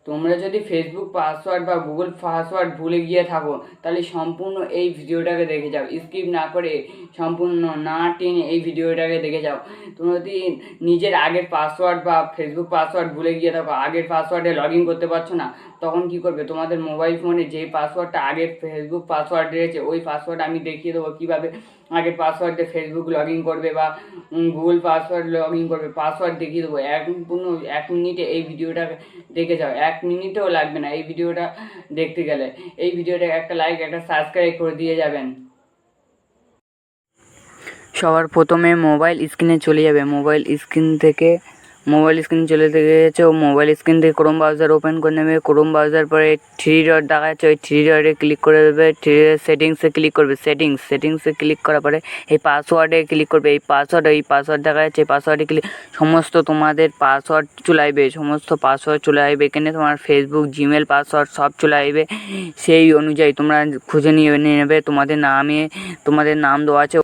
তোমরা যদি Facebook password বা গুগল পাসওয়ার্ড ভুলে গিয়ে থাকো তাহলে সম্পূর্ণ এই ভিডিওটাকে দেখে যাও, স্কিপ না করে সম্পূর্ণ না টেনে এই ভিডিওটাকে দেখে যাও। তোমরা যদি নিজের আগের পাসওয়ার্ড বা ফেসবুক পাসওয়ার্ড ভুলে গিয়ে থাকো, আগের পাসওয়ার্ডে লগ ইন করতে পারছো না, তখন কি করবে, তোমাদের মোবাইল ফোনে যে পাসওয়ার্ডটা আগের ফেসবুক পাসওয়ার্ড রয়েছে ওই পাসওয়ার্ড আমি দেখিয়ে দেবো কীভাবে আগের পাসওয়ার্ডে ফেসবুক লগ ইন করবে বা গুগল পাসওয়ার্ড লগ ইন করবে, পাসওয়ার্ড দেখিয়ে দেবো। সম্পূর্ণ 1 মিনিটে এই ভিডিওটা দেখে যাও, 1 মিনিটও লাগবে না এই ভিডিওটা দেখতে গেলে। এই ভিডিওটা একটা লাইক একটা সাবস্ক্রাইব করে দিয়ে যাবেন। সবার প্রথমে মোবাইল স্ক্রিনে চলে যাবে, মোবাইল স্ক্রিন চলে গেছে ও মোবাইল স্ক্রিন থেকে ক্রোম ব্রাউজার ওপেন করে নেবে। ক্রোম ব্রাউজার পরে 3 ডট দেখা যাচ্ছে, ওই 3 ডটে ক্লিক করে দেবে। 3 সেটিংসে ক্লিক করবে, সেটিংসে ক্লিক করার পরে এই পাসওয়ার্ডে ক্লিক করবে। এই পাসওয়ার্ড দেখা যাচ্ছে, এই পাসওয়ার্ডে ক্লিক সমস্ত তোমাদের পাসওয়ার্ড চলে আসবে, এখানে তোমার ফেসবুক, জিমেল পাসওয়ার্ড সব চলে আসবে। সেই অনুযায়ী তোমরা খুঁজে নিয়ে নেবে। তোমাদের নাম দেওয়া আছে